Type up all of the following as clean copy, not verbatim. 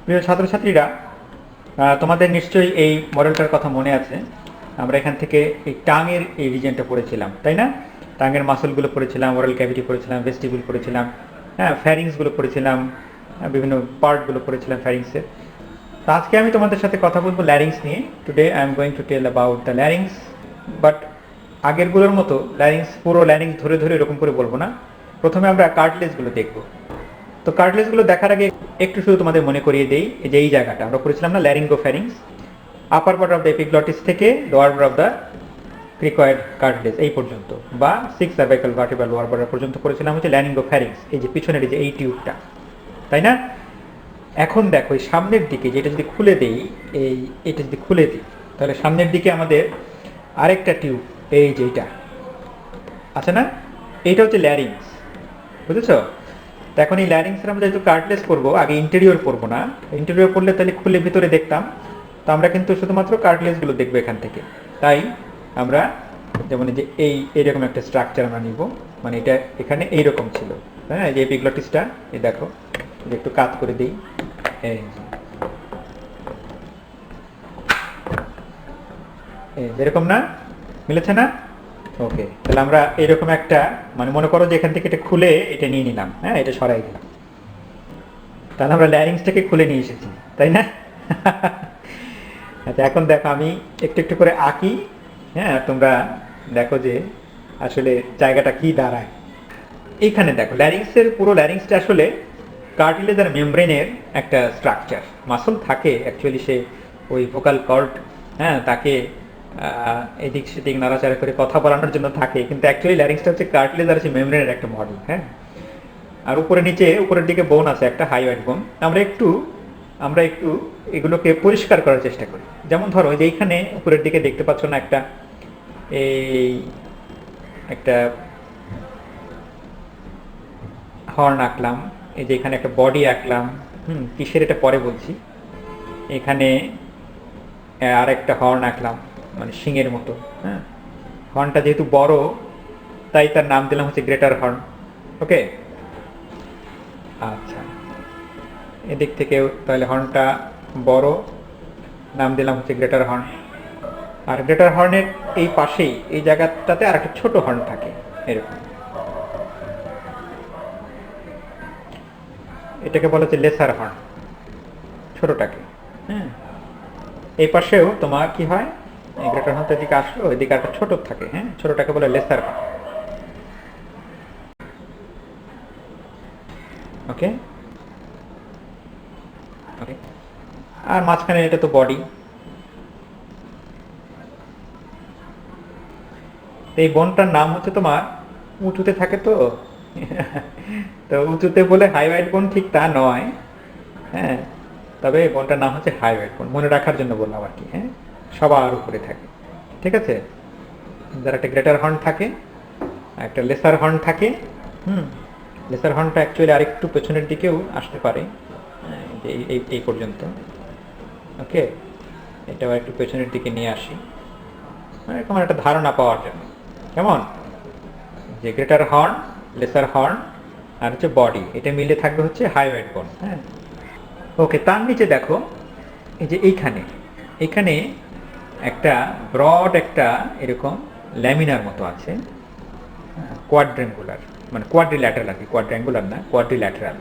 প্রিয় ছাত্রছাত্রীরা, তোমাদের নিশ্চয়ই এই মডেলটার কথা মনে আছে। আমরা এখান থেকে এই টাঙের এই রিজনটা পড়েছিলাম, তাই না? টাঙের মাসলগুলো পড়েছিলাম, ওরাল ক্যাভিটি পড়েছিলাম, ভেস্টিবুল পড়েছিলাম, হ্যাঁ, ফ্যারিংসগুলো পড়েছিলাম, বিভিন্ন পার্টগুলো পড়েছিলাম ফ্যারিংসের। তো আজকে আমি তোমাদের সাথে কথা বলবো ল্যারিংস নিয়ে। Today I am going to tell about the larynx. But আগেরগুলোর মতো ল্যারিংস, পুরো ল্যারিংস ধরে ধরে এরকম করে বলবো না। প্রথমে আমরা কার্টিলেজগুলো দেখবো। তো কার্টিলেজগুলো দেখার আগে একটু শুধু তোমাদের মনে করিয়ে দেই, যে এই জায়গাটা আমরা পড়েছিলাম না, laryngopharynx, upper part of the epiglottis থেকে lower part of the cricoid cartilage এই পর্যন্ত, বা 6 সার্ভাইকাল ভার্টিব্রাল লোয়ার পার্ট পর্যন্ত পড়েছিলাম হচ্ছে ল্যারিঙ্গোফ্যারিংস, এই যে পিছনের এই যে এই টিউবটা, তাই না? এখন দেখো এই সামনের দিকে যেটা যদি খুলে দেই, এটা যদি খুলে দিই, তাহলে সামনের দিকে আমাদের আরেকটা টিউব, এই যে এইটা আছে না, এইটা হচ্ছে ল্যারিংস, বুঝেছো? তো এখন এই ল্যারিংসের আমরা যেহেতু কার্টিলেজ করবো, আগে ইন্টেরিয়র করবো না। ইন্টেরিয়র করলে তাহলে খুলে ভিতরে দেখতাম, তো আমরা কিন্তু শুধুমাত্র কার্টিলেজগুলো দেখবো এখান থেকে। তাই আমরা যেমন যে এইরকম একটা স্ট্রাকচার আমরা নিব, মানে এটা এখানে এইরকম ছিল, হ্যাঁ, যে এপিগ্লটিসটা, এই দেখো, একটু কাত করে দিই, এই এরকম না, মিলেছে না? ওকে, তাহলে আমরা এরকম একটা, মানে মনে করো যে এখান থেকে এটা খুলে এটা নিয়ে নিলাম, হ্যাঁ, এটা সরাই দিলাম, তাহলে আমরা ল্যারিংসটাকে খুলে নিয়ে এসেছি, তাই না? আচ্ছা, এখন দেখো আমি একটু একটু করে আঁকি, হ্যাঁ, তোমরা দেখো যে আসলে জায়গাটা কি দাঁড়ায়। এইখানে দেখো ল্যারিংসের পুরো ল্যারিংসটা আসলে কার্টিলেজ আর মেমব্রেনের একটা স্ট্রাকচার। মাসল থাকে অ্যাকচুয়ালি, সে ওই ভোকাল কর্ড, হ্যাঁ, তাকে এদিক সেদিক নাড়াচাড়া করে কথা বলানোর জন্য থাকে, কিন্তু অ্যাকচুয়ালি ল্যারিংসটা হচ্ছে কার্টিলেজ আর হচ্ছে মেমব্রেনের একটা মডেল, হ্যাঁ। আর উপরে নিচে, উপরের দিকে বোন আছে একটা, হাইওয়েড বোন। আমরা একটু এগুলোকে পরিষ্কার করার চেষ্টা করি। যেমন ধরো যে এইখানে উপরের দিকে দেখতে পাচ্ছ না একটা, এই একটা হর্ন আঁকলাম, এই যে এখানে একটা বডি আঁকলাম, কিসের এটা পরে বলছি। এখানে আর একটা হর্ন আঁকলাম, মানে শিংয়ের মতো, হ্যাঁ। হর্নটা যেহেতু বড়, তাই তার নাম দিলাম হচ্ছে গ্রেটার হর্ন। ওকে, আচ্ছা, এদিক থেকেও তাহলে হর্নটা বড়, নাম দিলাম হচ্ছে গ্রেটার হর্ন। আর গ্রেটার হর্নের এই পাশেই এই জায়গাটাতে আর একটা ছোট হর্ন থাকে এরকম, এটাকে বলা হচ্ছে লেসার হর্ন, ছোটটাকে, হ্যাঁ। এই পাশেও তোমার কি হয়, এই গ্রেটার হর্নটা এদিকে আসলো, এদিকে একটা ছোট থাকে, হ্যাঁ, ছোটটাকে বলে লেসার হর্ন। ওকে ওকে, আর মাঝখানে এটা তো বডি। এই বোনটার নাম হচ্ছে তোমার, উঁচুতে থাকে তো, তো উঁচুতে বলে হাইওয়াইড বোন ঠিক তা নয়, হ্যাঁ, তবে এই বোনটার নাম হচ্ছে হাইওয়াইড বোন, মনে রাখার জন্য বললাম আর কি, হ্যাঁ। সবার উপরে থাকে, ঠিক আছে। যার একটা গ্রেটার হর্ন থাকে, একটা লেসার হর্ন থাকে, লেসার হর্নটা অ্যাকচুয়ালি আরেকটু পেছনের দিকেও আসতে পারে, যে এই পর্যন্ত। ওকে, এটাও একটু পেছনের দিকে নিয়ে আসি, মানে এরকম একটা ধারণা পাওয়ার জন্য। কেমন, যে গ্রেটার হর্ন, লেসার হর্ন আর হচ্ছে বডি, এটা মিলে থাকবে হচ্ছে হাইওয়েড বোন, হ্যাঁ। ওকে, তার নিচে দেখো এই যে এইখানে একটা ব্রড একটা এরকম ল্যামিনার মতো আছে, কোয়াড্রেঙ্গুলার, মানে কোয়াড্রিল্যাটারাল আর কি, কোয়াড্রেঙ্গুলার না, কোয়াড্রিল্যাটারাল।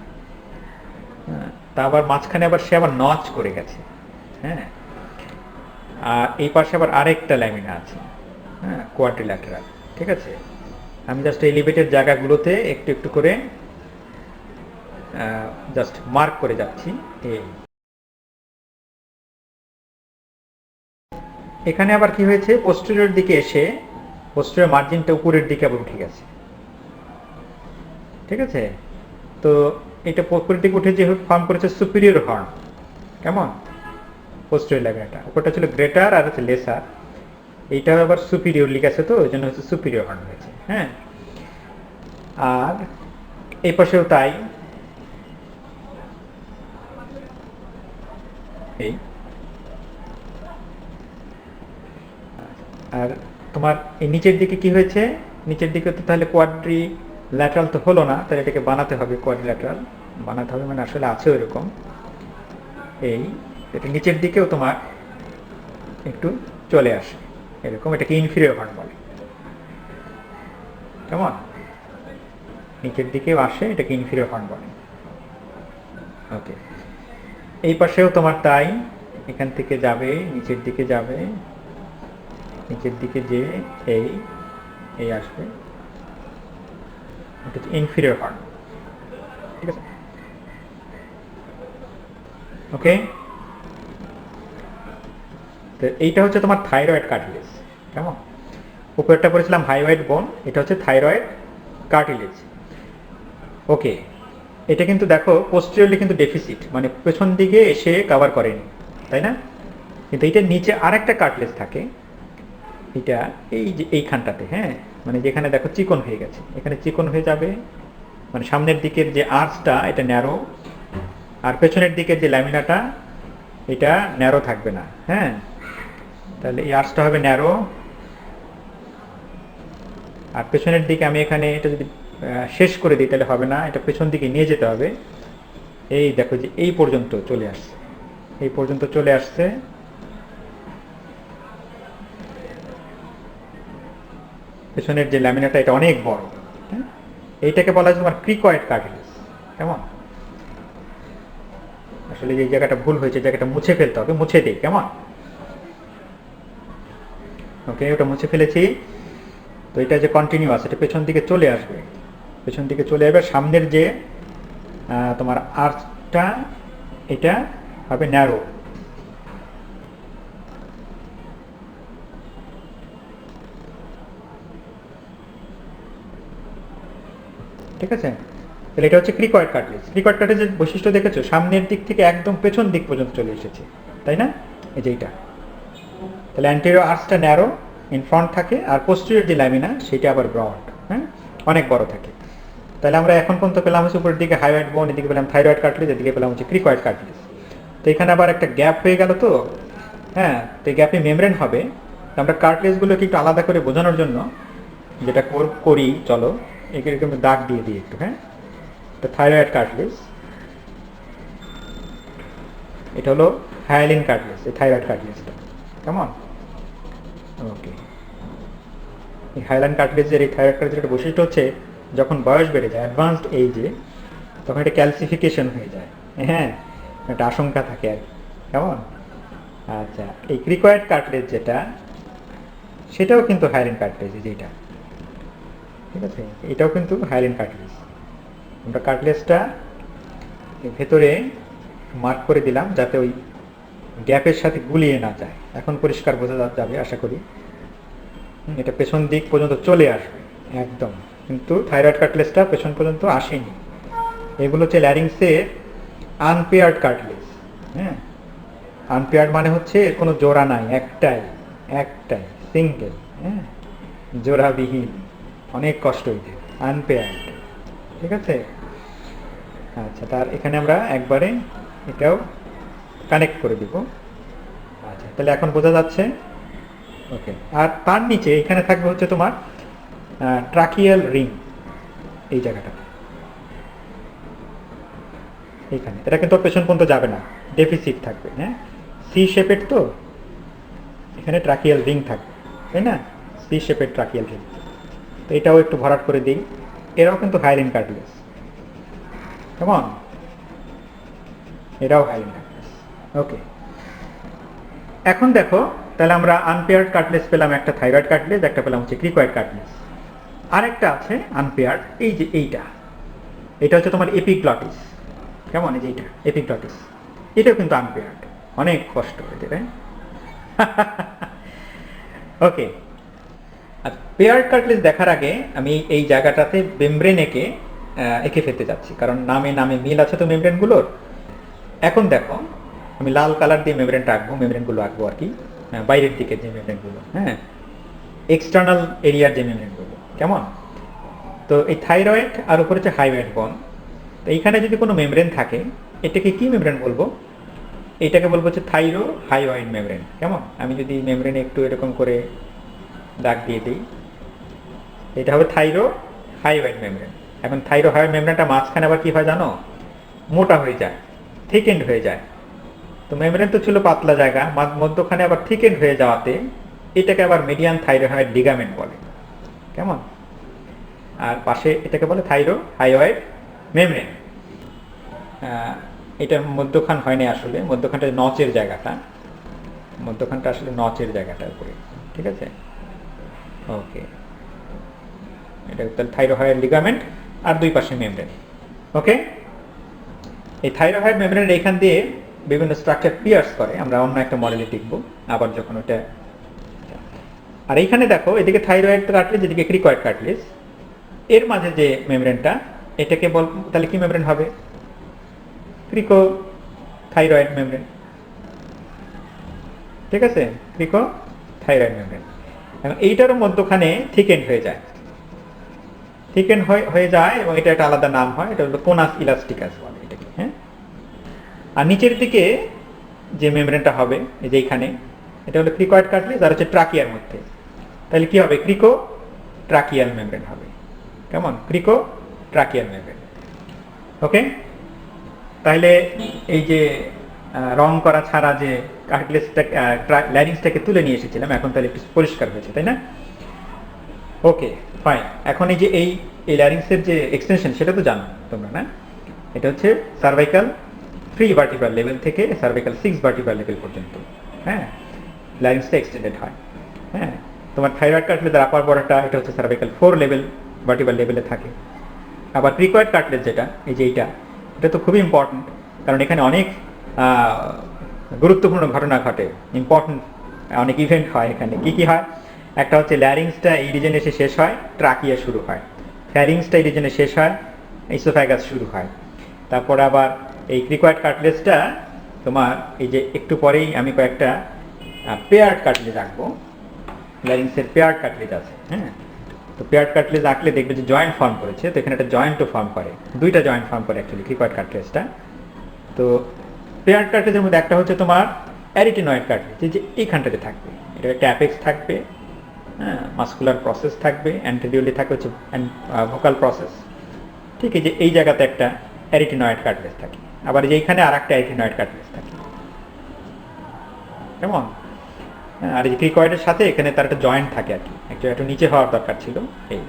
তা আবার মাঝখানে আবার সে আবার নচ করে গেছে, হ্যাঁ। আর এই পাশে আবার আরেকটা ল্যামিনা আছে, হ্যাঁ, কোয়াড্রিল্যাটারাল, ঠিক আছে। আমি জাস্ট এলিভেটেড জায়গাগুলোতে একটু একটু করে জাস্ট মার্ক করে যাচ্ছি। এখানে আবার কি হয়েছে, পোস্টেরিয়র দিকে এসে পোস্টেরিয়র মার্জিনটা উপরের দিকে আবার উঠে গেছে, ঠিক আছে। তো এটা উপরের দিকে উঠে যে ফর্ম করেছে সুপিরিয়র হর্ন, কেমন, পোস্টেরিয়র ল্যামিনাটা, উপরটা ছিল গ্রেটার আর হচ্ছে লেসার, এইটা আবার সুপিরিয়র লিখেছে, তো ওই জন্য হচ্ছে সুপিরিয়র হর্ন হয়েছে, হ্যাঁ। আর এই পাশেও তাই, এই আর তোমার এই নিচের দিকে কি হয়েছে, নিচের দিকে তো তাহলে কোয়াড্রি ল্যাটারাল তো হলো না, তাহলে এটাকে বানাতে হবে, কোয়াড্রিল্যাটারাল বানাতে হবে, মানে আসলে আছে এরকম, এই এটা নিচের দিকেও তোমার একটু চলে আসে এরকম, এটাকে ইনফিরিয়র হর্ন বলে। কেমন? নিচের দিকেও আসে, এটাকে ইনফিরিয়র হর্ন বলে। ওকে, এই পাশেও তোমার তাই, এখান থেকে যাবে নিচের দিকে, যাবে নিচের দিকে, যে এই এই আসবে, এটা হচ্ছে ইনফিরিয়র হর্ন। ঠিক আছে, ওকে। তো এইটা হচ্ছে তোমার থাইরয়েড কার্টিলেজ। কেমন? উপরেরটা পড়েছিলাম হাইওয়েড বোন, এটা হচ্ছে থাইরয়েড কার্টিলেজ। ওকে, এটা কিন্তু দেখো পোস্টেরিয়রলি কিন্তু ডেফিসিট, মানে পেছন দিকে এসে কভার করেনি, তাই না? কিন্তু এইটার নিচে আরেকটা কার্টিলেজ থাকে, এটা এই যে এইখানটাতে, হ্যাঁ, মানে যেখানে দেখো চিকন হয়ে গেছে, এখানে চিকন হয়ে যাবে, মানে সামনের দিকের যে আর্চটা এটা ন্যারো, আর পেছনের দিকের যে ল্যামিনাটা এটা ন্যারো থাকবে না। হ্যাঁ, তাহলে এই আর্চটা হবে ন্যারো, আর পেছনের দিকে আমি এখানে এটা যদি শেষ করে দিই তাহলে হবে না, এটা পেছন দিকে নিয়ে যেতে হবে। এই দেখো যে এই পর্যন্ত চলে আসছে, এই পর্যন্ত চলে আসছে। পেছনের যে ল্যামিনাটা এটা অনেক বড়, হ্যাঁ, এইটাকে বলা হয় তোমার ক্রিকয়েড কার্টিলেজ। কেমন? আসলে এই জায়গাটা ভুল হয়েছে, জায়গাটা মুছে ফেলতে হবে, মুছে দিই। কেমন? ওকে, ওটা মুছে ফেলেছি। তো এটা যে কন্টিনিউয়াস, এটা পেছন দিকে চলে আসবে, পেছন দিকে চলে আসবে। সামনের যে তোমার আর্চটা এটা হবে ন্যারো, ঠিক আছে? তাহলে এটা হচ্ছে ক্রিকয়েড কার্টিলেজ। ক্রিকয়েড কার্টিলেজের বৈশিষ্ট্য দেখেছো, সামনের দিক থেকে একদম পেছন দিক পর্যন্ত চলে এসেছে, তাই না? এই যে এইটা, তাহলে অ্যান্টেরিয়র আর্চটা ন্যারো ইন ফ্রন্ট থাকে, আর পোস্টেরিয়র যে ল্যামিনা সেটা আবার ব্রড, হ্যাঁ, অনেক বড় থাকে। তাহলে আমরা এখন পর্যন্ত পেলাম হচ্ছে উপরের দিকে হাইওয়েড বোন, এদিকে পেলাম থাইরয়েড কার্টিলেজ, এদিকে পেলাম হচ্ছে ক্রিকয়েড কার্টিলেজ। তো এখানে আবার একটা গ্যাপ হয়ে গেল, তো হ্যাঁ, তো এই গ্যাপে মেমব্রেন হবে। আমরা কার্টিলেজগুলোকে একটু আলাদা করে বোঝানোর জন্য যেটা করি, চলো এরকম দাগ দিয়ে দিই একটু। হ্যাঁ, তো থাইরয়েড কার্টিলেজ, এটা হলো হায়ালিন কার্টিলেজ, এই থাইরয়েড কার্টিলেজটা। কেমন? ওকে, এই হাইলাইন কার্টিলেজের এই থাইরয়েড কার্টিলেজের বৈশিষ্ট্য হচ্ছে যখন বয়স বেড়ে যায়, অ্যাডভান্সড এইজে, তখন এটা ক্যালসিফিকেশন হয়ে যায়। হ্যাঁ, একটা আশঙ্কা থাকে আর কি। কেমন? আচ্ছা, এই ক্রিকয়েড কার্টিলেজ যেটা, সেটাও কিন্তু হাইলাইন কার্টিলেজ, যেটা, ঠিক আছে, এটাও কিন্তু হাইলাইন কার্টিলেজ। আমরা কার্টিলেজটা ভেতরে মার্ক করে দিলাম যাতে ওই গ্যাপের সাথে গুলিয়ে না যায়। এখন পরিষ্কার বোঝা যাবে আশা করি। এটা পেছন দিক পর্যন্ত চলে আসবে একদম, কিন্তু থাইরয়েড কার্টিলেজটা পেছন পর্যন্ত আসেনি। এগুলো হচ্ছে ল্যারিংসের আনপেয়ার্ড কার্টিলেজ। হ্যাঁ, আনপেয়ার্ড মানে হচ্ছে কোনো জোড়া নাই, একটাই, একটাই সিঙ্গেল, হ্যাঁ, জোড়াবিহীন, অনেক কষ্ট হইতে, আনপেয়ার্ড, ঠিক আছে? আচ্ছা, তার এখানে আমরা একবারে এটাও কানেক্ট করে দিব। আচ্ছা, তাহলে এখন বোঝা যাচ্ছে। ওকে, আর তার নিচে এখানে থাকবে হচ্ছে তোমার ট্রাকিয়াল রিং, এই জায়গাটা, এইখানে। এটা কিন্তু পেছন পর্যন্ত যাবে না, ডেফিসিট থাকবে। হ্যাঁ, সি শেপের, তো এখানে ট্রাকিয়াল রিং থাকবে, তাই না? সি শেপের ট্রাকিয়াল রিং। তো এটাও একটু ভরাট করে দিই। এরাও কিন্তু হাইলাইন কার্টিলেজ। কেমন? এরাও হাইলাইন কার্টিলেজ। ওকে, এখন দেখো, তাহলে আমরা আনপেয়ার্ড কার্টিলেজ পেলাম, একটা থাইরয়েড কার্টিলেজ, একটা পেলাম হচ্ছে ক্রিকয়েড কার্টিলেজ। আরেকটা আছে আনপেয়ার্ড, এই যে এইটা, এটা হচ্ছে তোমার এপিগ্লটিস। কেমন? এই যে এইটা এপিগ্লটিস, এটাও কিন্তু আনপেয়ার্ড, অনেক কষ্ট হয়েছে, তাই? ওকে, আর পেয়ার্ড কার্টিলেজ দেখার আগে আমি এই জায়গাটাতে মেমব্রেন এঁকে ফেলতে যাচ্ছি, কারণ নামে নামে মিল আছে তো মেমব্রেনগুলোর। এখন দেখো, আমি লাল কালার দিয়ে মেমব্রেনটা আঁকবো, মেমব্রেনগুলো আঁকবো আর কি, বাইরের দিকের যে মেমব্রেনগুলো, হ্যাঁ, এক্সটার্নাল এরিয়ার যে মেমব্রেনগুলো। কেমন? তো এই থাইরয়েড আর উপরে হচ্ছে হাইওয়েড বোন। তো এইখানে যদি কোনো মেমব্রেন থাকে, এটাকে কি মেমব্রেন বলবো? এটাকে বলবো হচ্ছে থাইরো হাইওয়েড মেমব্রেন। কেমন? আমি যদি মেমব্রেনে একটু এরকম করে দাগ দিয়ে দিই, এটা হবে থাইরো হাইওয়েড মেমব্রেন। এখন থাইরো হাইওয়েড মেমব্রেনটা মাঝখানে আবার কি হয় জানো? মোটা হয়ে যায়, থিকেন্ড হয়ে যায়। তো মেমব্রেন তো ছিল পাতলা জায়গা, মধ্যখানে আবার থিকেন হয়ে যাওয়াতে এটাকে আবার মিডিয়ান থাইরয়েড লিগামেন্ট বলে। কেমন? আর পাশে এটাকে বলে হাইওয়েড মেমব্রেন। এটার মধ্যখান হয়নি আসলে, মধ্যখানটা নচের জায়গাটা, মধ্যখানটা আসলে নচের জায়গাটার উপরে। ঠিক আছে, ওকে। এটা তাহলে থাইরয়েড লিগামেন্ট আর দুই পাশে মেমব্রেন। ওকে, এই থাইরয়েড মেমব্রেনের এখান দিয়ে বিভিন্ন স্ট্রাকচার পিয়ার্স করে, আমরা অন্য একটা মডেলে দেখবো আবার যখন ওটা। আর এইখানে দেখো, এদিকে থাইরয়েড কার্টিলেজ, এদিকে ক্রিকয়েড কার্টিলেজ, এর মাঝে যে মেমব্রেনটা, এটাকে বল তাহলে কি মেমব্রেন হবে? ক্রিকো থাইরয়েড মেমব্রেন। ঠিক আছে, ক্রিকো থাইরয়েড মেমব্রেন। এবং এইটারও মধ্যখানে থিকেন হয়ে যায়, থিকেন হয়ে যায় এবং এটা একটা আলাদা নাম হয়, এটা হলো কোনাস ইলাস্টিকাস বলে এটাকে। হ্যাঁ, আর নিচের দিকে যে মেমব্রেনটা হবে, এই যে এইখানে, এটা হলো ক্রিকয়েড কার্টিলেজ আর হচ্ছে ট্রাকিয়ার মধ্যে। তাহলে কি হবে? ক্রিকো ট্রাকিয়াল মেমব্রেন হবে। কেমন? ক্রিকো ট্রাকিয়াল মেমব্রেন। ওকে, তাহলে এই যে রং করা ছাড়া যে কার্টিলেজটা, ল্যারিংসটাকে তুলে নিয়ে এসেছিলাম, এখন তাহলে একটু পরিষ্কার হয়েছে, তাই না? ওকে, ফাইন। এখন এই যে এই ল্যারিংসের যে এক্সটেনশন, সেটা তো জানো তোমরা, না? এটা হচ্ছে সার্ভাইকাল 3 ভার্টিব্রাল লেভেল থেকে সার্ভাইকাল 6 ভার্টিব্রাল লেভেল পর্যন্ত। হ্যাঁ, ল্যারিংসটা এক্সটেন্ডেড হয়। হ্যাঁ, তোমার থাইরয়েড কার্টিলেজের আপার বর্ডারটা, এটা হচ্ছে সার্ভাইকাল 4 লেভেল ভার্টিব্রাল লেভেলে থাকে। আবার ক্রিকয়েড কার্টিলেজ যেটা, এই যে এটা তো খুবই ইম্পর্টেন্ট, কারণ এখানে অনেক গুরুত্বপূর্ণ ঘটনা ঘটে, ইম্পর্টেন্ট অনেক ইভেন্ট হয় এখানে। কি হয়? একটা হচ্ছে ল্যারিংসটা এই রিজনে এসে শেষ হয়, ট্রাকিয়া শুরু হয়। ফ্যারিংসটা এই রিজনে শেষ হয়, ইসোফ্যাগাস শুরু হয়। তারপর আবার এই ক্রিকয়েড কার্টিলেজটা তোমার, এই যে একটু পরেই আমি কয়েকটা পেয়ার্ড কার্টিলেজ আঁকবো, ল্যারিংসের পেয়ার্ড কার্টিলেজ আছে। হ্যাঁ, তো পেয়ার্ড কার্টিলেজ আঁকলে দেখবে যে জয়েন্ট ফর্ম করেছে, তো এখানে একটা জয়েন্টও ফর্ম করে, দুইটা জয়েন্ট ফর্ম করে অ্যাকচুয়ালি ক্রিকয়েড কার্টিলেজটা। তো পেয়ার্ড কার্টিলেজের মধ্যে একটা হচ্ছে তোমার অ্যারিটিনয়েড কার্টিলেজ, যে এইখানটাতে থাকবে, এটা একটা অ্যাপেক্স থাকবে, হ্যাঁ, মাস্কুলার প্রসেস থাকবে, অ্যান্টেরিয়রলি থাকবে হচ্ছে ভোকাল প্রসেস। ঠিক আছে, এই জায়গাতে একটা অ্যারিটিনয়েড কার্টিলেজ থাকে, আবার যে এইখানে আর একটা অ্যারিটিনয়েড কার্টিলেজ থাকে। কেমন? আর এই ক্রিকয়েডের সাথে এখানে তার একটা জয়েন্ট থাকে আর কি, একটু নিচে হওয়ার দরকার ছিল। এই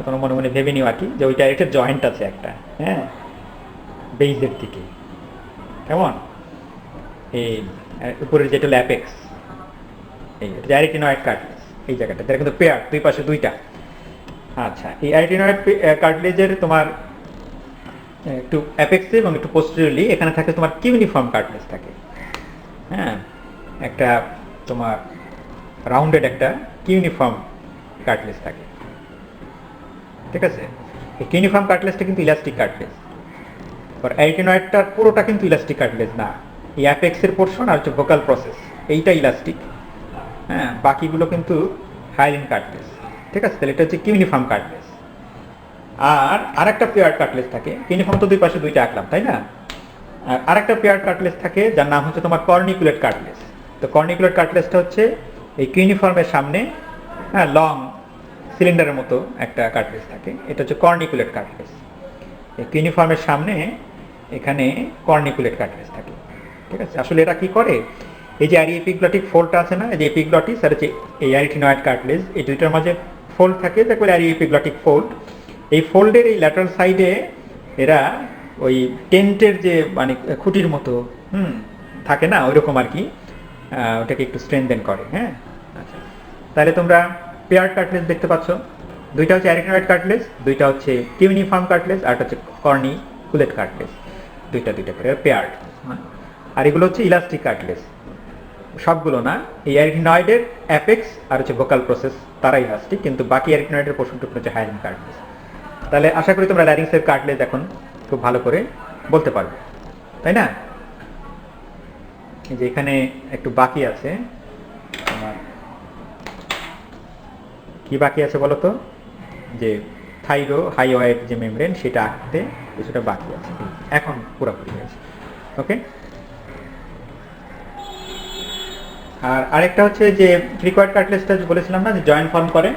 তোমার মনে মনে ভেবে নিও আর কি, যে ওইটা একটা জয়েন্ট আছে একটা, হ্যাঁ, বেইজের দিকে। কেমন? এই উপরের যেটা অ্যাপেক্স, এই অ্যারিটিনয়েড কার্টিলেজ, এই জায়গাটা তার কিন্তু পেয়ার, দুই পাশে দুইটা। আচ্ছা, এই অ্যারিটিনয়েড কার্টিলেজের তোমার একটু অ্যাপেক্সে এবং একটু পোস্টেরিয়রলি এখানে থাকে তোমার কিউনিফর্ম কার্টিলেজ থাকে। হ্যাঁ, একটা তোমার রাউন্ডেড একটা কিউনিফর্ম কার্টিলেজ থাকে। ঠিক আছে, এই কিউনিফর্ম কার্টিলেজটা কিন্তু ইলাস্টিক কার্টিলেজ, আর অ্যারিটিনয়েডটার পুরোটা কিন্তু ইলাস্টিক কার্টিলেজ না। এই অ্যাপেক্সের পোর্শন আর হচ্ছে ভোকাল প্রসেস, এইটা ইলাস্টিক। হ্যাঁ, বাকিগুলো কিন্তু হাইলিন কার্টিলেজ। ঠিক আছে, তাহলে এটা হচ্ছে কিউনিফর্ম কার্টিলেজ। আর আরেকটা পেয়ার্ড কার্টিলেজ থাকে, কিউনিফর্ম তো দুই পাশে দুইটা আঁকলাম, তাই না? আর আরেকটা পেয়ার্ড কার্টিলেজ থাকে যার নাম হচ্ছে তোমার কর্নিকুলেট কার্টিলেজ। তো কর্নিকুলেট কার্টিলেজটা হচ্ছে এই কিউনিফর্মের সামনে, হ্যাঁ, লং সিলিন্ডারের মতো একটা কার্টিলেজ থাকে, এটা হচ্ছে কর্নিকুলেট কার্টিলেজ। এই কিউনিফর্মের সামনে এখানে কর্নিকুলেট কার্টিলেজ থাকে। ঠিক আছে, আসলে এটা কি করে, এই যে এপিগ্লটিক ফোল্ডটা আছে না, এই যে এপিগ্লটিস আর হচ্ছে এই অ্যারিটিনয়েড কার্টিলেজ, এই দুইটার মাঝে ফোল্ড থাকে, যাকে বলে এপিগ্লটিক ফোল্ড। এই ফোল্ডের এই ল্যাটারাল সাইডে এরা ওই টেন্টের যে মানে খুঁটির মতো থাকে না, ওইরকম আর কি, ওটাকে একটু স্ট্রেনথেন করে। হ্যাঁ, আচ্ছা, তাহলে তোমরা পেয়ার্ড কার্টিলেজ দেখতে পাচ্ছ, দুইটা হচ্ছে অ্যারিটিনয়েড কার্টিলেজ, দুইটা হচ্ছে কিউনিফর্ম কার্টিলেজ, আর হচ্ছে কর্নিকুলেট কার্টিলেজ, দুইটা করে পেয়ার্ড। আর এগুলো হচ্ছে ইলাস্টিক কার্টিলেজ, সবগুলো না। এই অ্যারিটিনয়েডের অ্যাপেক্স আর হচ্ছে ভোকাল প্রসেস তারা ইলাস্টিক, কিন্তু বাকি অ্যারিটিনয়েডের পোর্শনটুকু হচ্ছে হাইলিন কার্টিলেজ। তাহলে আশা করি তোমরা ল্যারিংসের কার্টিলেজ এখন খুব ভালো করে বলতে পারবে, তাই না? এই যে এখানে একটু বাকি আছে তোমার, কি বাকি আছে বলো তো? যে হাইওয়েড যে মেমব্রেন, সেটা আঁকতে কিছুটা বাকি আছে, এখন পুরোপুরি হয়েছে। ওকে, আর আরেকটা হচ্ছে যে ক্রিকয়েড কার্টিলেজটা বলেছিলাম না যে জয়েন্ট ফর্ম করে।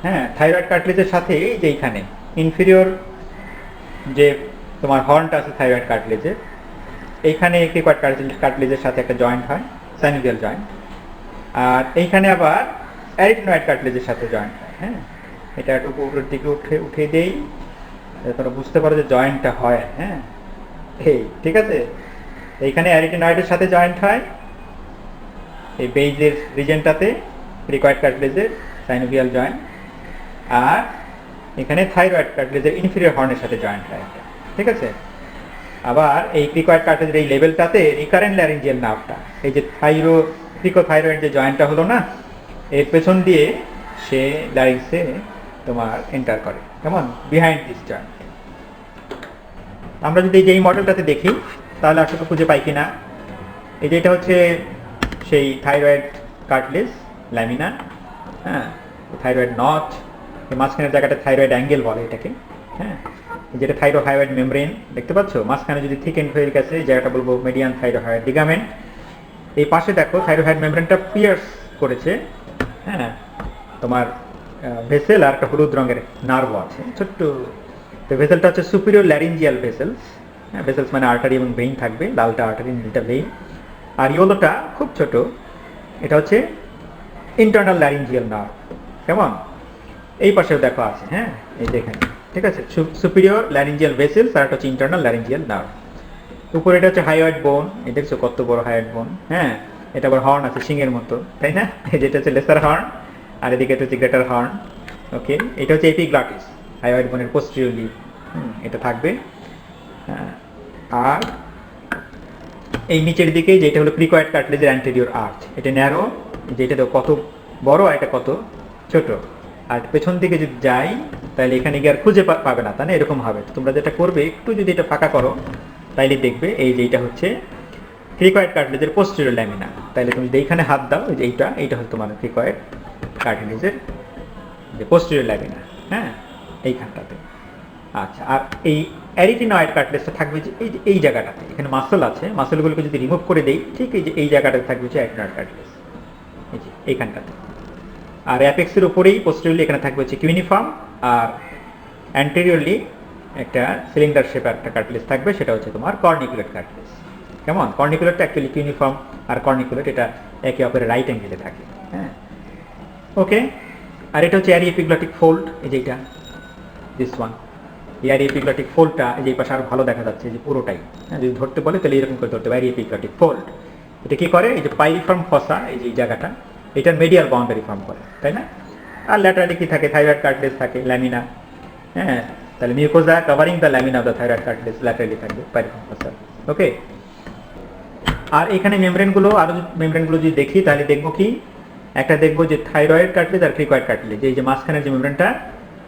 হ্যাঁ, থাইরয়েড কার্টিলেজের সাথে এই যে এইখানে ইনফেরিয়র যে তোমার হর্নটা আছে থাইরয়েড কার্টিলেজের, এইখানে ক্রিকয়েড কার্টিলেজের সাথে একটা জয়েন্ট হয়, সাইনোভিয়াল জয়েন্ট। আর এইখানে আবার অ্যারিটেনয়েড কার্টিলেজের সাথে জয়েন্ট হয়। হ্যাঁ, এটা একটু উপরের দিকে উঠে দেই, তোমরা বুঝতে পারো যে জয়েন্টটা হয়। হ্যাঁ, এই ঠিক আছে, এইখানে অ্যারিটেনয়েডের সাথে জয়েন্ট হয় এই বেইজের রিজনটাতে, ক্রিকয়েড কার্টিলেজের সাইনোভিয়াল জয়েন্ট। আর এখানে থাইরয়েড কার্টিলেজের ইনফিরিয়র হর্নের সাথে জয়েন্ট হয়, ঠিক আছে। আবার এই ক্রিকয়েড কার্টিলেজের এই লেভেলটাতে রিকারেন্ট ল্যারিঞ্জিয়াল নার্ভটা, এই যে ক্রিকোথাইরয়েড যে জয়েন্টটা হলো না, এর পেছন দিয়ে সে ল্যারিংসে তোমার এন্টার করে, কেমন, বিহাইন্ড দিস জয়েন্ট। আমরা যদি এই মডেলটাতে দেখি তাহলে আসলে খুঁজে পাই কিনা। এই যে এটা হচ্ছে সেই থাইরয়েড কার্টিলেজ ল্যামিনা, হ্যাঁ, থাইরয়েড নট, এই মাঝখানের জায়গাটা থাইরয়েড অ্যাঙ্গেল বলে এটাকে। হ্যাঁ, যেটা থাইরোহাইড মেমব্রেন দেখতে পাচ্ছ, মাঝখানে যদি থিকেন্ড হয়ে গেছে এই জায়গাটা বলবো মিডিয়ান থাইরোহাইড লিগামেন্ট। এই পাশে দেখো থাইরোহাইড মেমব্রেনটা পিয়ার্স করেছে, হ্যাঁ, তোমার ভেসেল আর একটা হলুদ রঙের নার্ভ আছে ছোট্ট। তো ভেসেলটা হচ্ছে সুপিরিয়র ল্যারিঞ্জিয়াল ভেসেলস। হ্যাঁ, ভেসেলস মানে আর্টারি এবং ভেইন থাকবে, লালটা আর্টারি নীলটা ভেইন। আর ইয়েলোটা খুব ছোট, এটা হচ্ছে ইন্টারনাল ল্যারিঞ্জিয়াল নার্ভ, কেমন, এই পাশেও দেখো আছে। হ্যাঁ, এই দেখেন, ঠিক আছে, সুপিরিয়র ল্যারিঞ্জিয়াল ভেসেলস আর একটা হচ্ছে ইন্টারনাল ল্যারিঞ্জিয়াল নার্ভ। উপরে এটা হচ্ছে হাইওয়েড বোন, এই দেখছো কত বড় হাইওয়েড বোন। হ্যাঁ, এটা আবার হর্ন আছে সিংহের মতো, তাই না, যেটা হচ্ছে লেসার হর্ন, আর এদিকে এটা হচ্ছে গ্রেটার হর্ন। ওকে, এটা হচ্ছে এপিগ্লটিস, হাইওয়েড বোনের পোস্টেরিয়রলি এটা থাকবে। আর এই নিচের দিকে যেটা হলো ক্রিকয়েড কার্টিলেজের অ্যান্টেরিয়র আর্চ, এটা ন্যারো, যেটা তো কত বড় আর এটা কত ছোট। আর পেছন দিকে যদি যাই তাহলে এখানে গিয়ে আর খুঁজে পাবে না, তাই না, এরকম হবে। তোমরা যেটা করবে একটু যদি এটা ফাঁকা করো তাইলে দেখবে এই যে এইটা হচ্ছে ক্রিকয়েড কার্টিলেজের পোস্টেরিয়র ল্যামিনা। তাইলে তুমি যদি এইখানে হাত দাও, এই যে এইটা হচ্ছে তোমার ক্রিকয়েড কার্টিলেজের যে পোস্টেরিয়র ল্যামিনা, হ্যাঁ, এইখানটাতে। আচ্ছা, আর এই অ্যারিটেনয়েড কার্টিলেজটা থাকবে যে এই জায়গাটাতে, এখানে মাসল আছে, মাসলগুলোকে যদি রিমুভ করে দেই, ঠিক এই যে এই জায়গাটাতে থাকবে হচ্ছে অ্যারিটেনয়েড কার্টিলেজ, এই যে এইখানটাতে। আর অ্যাপেক্সের উপরেই পোস্টেরিয়রলি এখানে থাকবে হচ্ছে কিউনিফর্ম, আর অ্যান্টেরিয়রলি একটা সিলিন্ডার শেপের একটা কার্টিলেজ থাকবে, সেটা হচ্ছে তোমার কর্নিকুলেট কার্টিলেজ, কেমন। কর্নিকুলেটটা অ্যাকচুয়ালি কিউনিফর্ম আর কর্নিকুলেট এটা একে অপরের রাইট অ্যাঙ্গেলে থাকে। হ্যাঁ, ওকে। আর এটা হচ্ছে অ্যারি এপিগ্লটিক ফোল্ড, এই যে এটা দিস ওয়ান, এই অ্যারি এপিগ্লটিক ফোল্ডটা এই যে পাশে আরো ভালো দেখা যাচ্ছে, যে পুরোটাই। হ্যাঁ, যদি ধরতে বলে তাহলে এরকম করে ধরতে হবে, অ্যারি এপিগ্লটিক ফোল্ড। এটা কি করে, এই যে পাইরিফর্ম ফসা, এই যে এই জায়গাটা, এটার মিডিয়াল বাউন্ডারি ফর্ম করে, তাই না। আর ল্যাটারালি কি থাকে, থাইরয়েড কার্টিলেজ থাকে, ল্যামিনা। হ্যাঁ, তাহলে mucosa covering the lamina of the thyroid cartilage laterally থাকবে, পাইরিফর্ম ফসা। ওকে। আর এখানে মেমব্রেনগুলো, আরো মেমব্রেনগুলো যদি দেখি তাহলে দেখবো কি, একটা দেখবো যে থাইরয়েড কার্টিলেজ আর ক্রিকয়েড কার্টিলেজ, এই যে মাঝখানের যে মেমব্রেনটা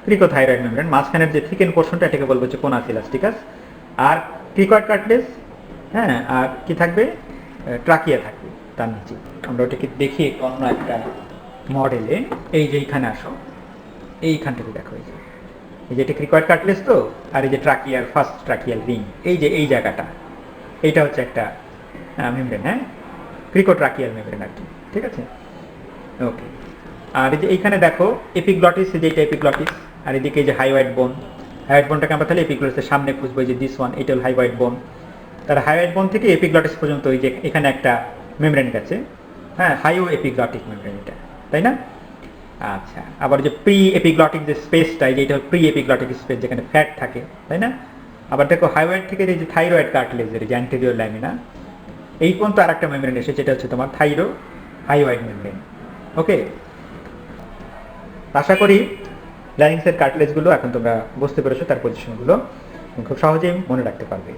ক্রিকোথাইরয়েড মেমব্রেন, মাঝখানের যে থিকেন পোর্শনটা এটাকে বলবো হচ্ছে কোনা ইলাস্টিকাস। আর ক্রিকয়েড কার্টিলেজ, হ্যাঁ, আর কি থাকবে, ট্রাকিয়া থাকবে তার নিচে। আমরা ওটাকে দেখি অন্য একটা মডেলে। এই যে এইখানে আসো, এইখানটাতে দেখো, এই যে এটা ক্রিকয়েড কার্টিলেজ তো, আর এই যে ট্রাকিয়ার ফার্স্ট ট্রাকিয়াল রিং, এই যে এই জায়গাটা, এইটা হচ্ছে একটা মেমব্রেন, হ্যাঁ, ক্রিকোট্রাকিয়াল মেমব্রেন আর কি, ঠিক আছে। ওকে। আর এই যে এইখানে দেখো এপিগ্লটিস, যেটা এপিগ্লটিস, আর এদিকে এই যে হাইওয়েড বোন, হাইওয়েড বোনটাকে আমরা তাহলে এপিগ্লটিসের সামনে খুঁজবো, যে দিস ওয়ান, এটা হল হাইওয়েড বোন। তার হাইওয়েড বোন থেকে এপিগ্লটিস পর্যন্ত এই যে এখানে একটা মেমব্রেন গেছে, হ্যাঁ, হাইও এপিগ্লটিক মেমব্রেন এটা, তাই না। আচ্ছা, আবার যে প্রি এপিগ্লটিক যে স্পেসটা, এই যে এটা প্রি এপিগ্লটিক স্পেস, যেখানে ফ্যাট থাকে, তাই না। আবার দেখো হাইওয়েড থেকে এই যে থাইরয়েড কার্টিলেজের যে অ্যান্টেরিয়র ল্যামিনা, এই পর্যন্ত আর একটা মেমব্রেন এসেছে, যেটা হচ্ছে তোমার থাইরো হাইওয়েড মেমব্রেন। ওকে, আশা করি ল্যারিংসের কার্টিলেজগুলো এখন তোমরা বুঝতে পেরেছো, তার পজিশনগুলো খুব সহজেই মনে রাখতে পারবে।